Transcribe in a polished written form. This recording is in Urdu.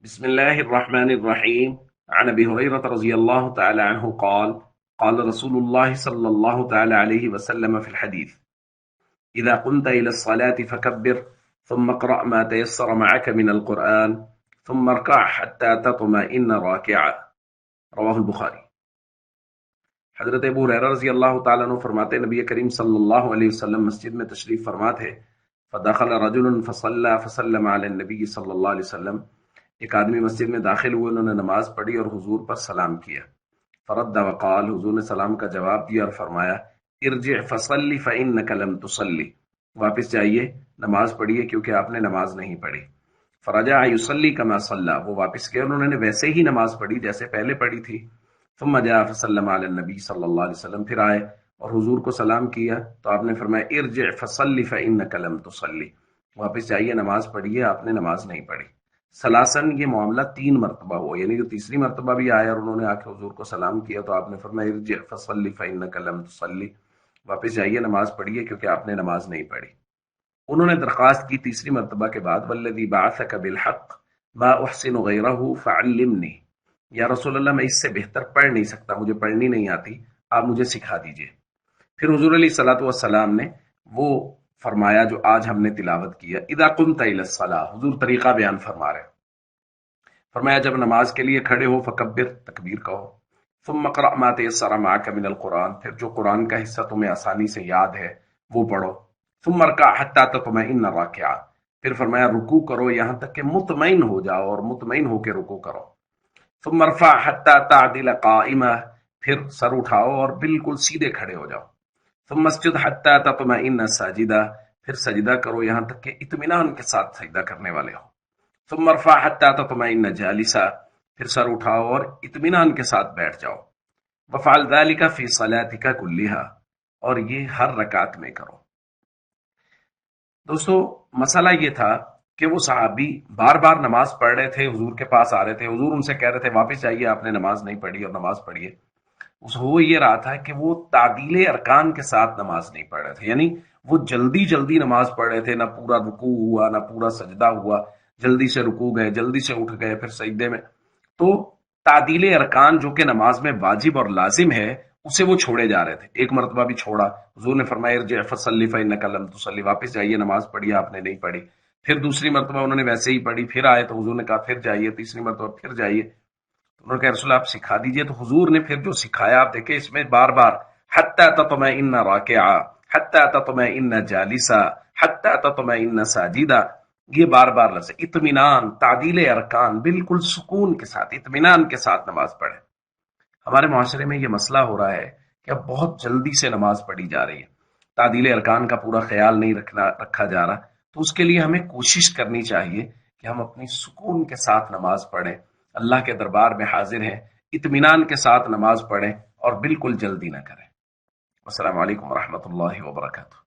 بسم الله الرحمن الرحيم. عن أبي هريرة رضي الله تعالى عنه قال قال رسول الله صلى الله تعالى عليه وسلم في الحديث: إذا قمت إلى الصلاة فكبر، ثم اقرأ ما تيسر معك من القرآن، ثم اركع حتى تطمئن راكعا. رواہ البخاری۔ حضرت ابو ہریرہ رضی اللہ تعالیٰ عنہ فرماتے ہیں، نبی کریم صلی اللہ علیہ وسلم مسجد میں تشریف فرما تھے۔ فدخل رجل فصلى فسلم علی النبی صلی اللہ علیہ وسلم، ایک آدمی مسجد میں داخل ہوئے، انہوں نے نماز پڑھی اور حضور پر سلام کیا۔ فرد وقال، حضور نے سلام کا جواب دیا اور فرمایا: ارجع فصلی فانک لم تصلی، واپس جائیے، نماز پڑھیے کیونکہ آپ نے نماز نہیں پڑھی۔ فرجع یصلی کما صلی، وہ واپس گئے، انہوں نے ویسے ہی نماز پڑھی جیسے پہلے پڑھی تھی۔ ثم جاء فسلم علی النبی صلی اللہ علیہ وسلم، پھر آئے اور حضور کو سلام کیا تو آپ نے فرمایا: ارجع فصلی فانک لم تصلی، واپس جائیے، نماز پڑھیے، آپ نے نماز نہیں پڑھی۔ سلاسن، یہ معاملہ 3 مرتبہ ہوا، یعنی جو تیسری مرتبہ بھی آیا اور انہوں نے آ کے حضور کو سلام کیا تو آپ نے فرمایا: ارجع فصلی فانک لم تصلی، واپس جائیے، نماز پڑھیے کیونکہ آپ نے نماز نہیں پڑھی۔ انہوں نے درخواست کی تیسری مرتبہ کے بعد: والذی بعثک بالحق ما احسن غیرہ فعلمنی، یا رسول اللہ میں اس سے بہتر پڑھ نہیں سکتا، مجھے پڑھنی نہیں آتی، آپ مجھے سکھا دیجئے۔ پھر حضور علیہ الصلوۃ والسلام نے وہ فرمایا جو آج ہم نے تلاوت کیا، اذا قمت الی الصلاۃ، حضور طریقہ بیان فرما رہے ہیں۔ فرمایا جب نماز کے لیے کھڑے ہو فکبر، تکبیر کہو، ثم اقرأ ما تیسر معک من القرآن، پھر جو قرآن کا حصہ تمہیں آسانی سے یاد ہے وہ پڑھو، ثم ارکع حتی تطمئن راکعا، پھر فرمایا رکوع کرو یہاں تک کہ مطمئن ہو جاؤ اور مطمئن ہو کے رکوع کرو، ثم ارفع حتی تعدل قائمہ، پھر سر اٹھاؤ اور بالکل سیدھے کھڑے ہو جاؤ، ثم اسجد حتی تطمئن ساجدہ، پھر سجدہ کرو یہاں تک کہ اطمینان کے ساتھ سجدہ کرنے والے ہو، ثم ارفع حتی تطمئن جالسا، پھر سر اٹھاؤ اور اطمینان کے ساتھ بیٹھ جاؤ، وفعل ذلك فی صلاتک کلھا، اور یہ ہر رکعت میں کرو۔ دوستو، مسئلہ یہ تھا کہ وہ صحابی بار بار نماز پڑھ رہے تھے، حضور کے پاس آ رہے تھے، حضور ان سے کہہ رہے تھے واپس جائیے، آپ نے نماز نہیں پڑھی اور نماز پڑھیے۔ ہو یہ رہا تھا کہ وہ تعدیل ارکان کے ساتھ نماز نہیں پڑھ رہے تھے، یعنی وہ جلدی جلدی نماز پڑھ رہے تھے، نہ پورا رکوع ہوا نہ پورا سجدہ ہوا، جلدی سے رکوع گئے، جلدی سے اٹھ گئے، پھر سجدے میں۔ تو تعدیل ارکان جو کہ نماز میں واجب اور لازم ہے اسے وہ چھوڑے جا رہے تھے، ایک مرتبہ بھی چھوڑا، حضور نے فرمایا ارجع فصلی فانک لم تصلی، واپس جائیے، نماز پڑھیے، آپ نے نہیں پڑھی۔ پھر دوسری مرتبہ انہوں نے ویسے ہی پڑھی، پھر آئے تو حضور نے کہا پھر جائیے، تیسری مرتبہ پھر جائیے، تو انہوں نے کہا رسول آپ سکھا دیجئے، تو حضور نے پھر جو سکھایا آپ دیکھیں اس میں بار بار حتی تطمئن راکعا، حتی تطمئن جالسا، حتی تطمئن ساجدہ، یہ بار بار لفظ اطمینان، تعدیل ارکان، بالکل سکون کے ساتھ، اطمینان کے ساتھ نماز پڑھیں۔ ہمارے معاشرے میں یہ مسئلہ ہو رہا ہے کہ اب بہت جلدی سے نماز پڑھی جا رہی ہے، تعدیل ارکان کا پورا خیال نہیں رکھا جا رہا، تو اس کے لیے ہمیں کوشش کرنی چاہیے کہ ہم اپنی سکون کے ساتھ نماز پڑھیں، اللہ کے دربار میں حاضر ہیں، اطمینان کے ساتھ نماز پڑھیں اور بالکل جلدی نہ کریں۔ السلام علیکم ورحمۃ اللہ وبرکاتہ۔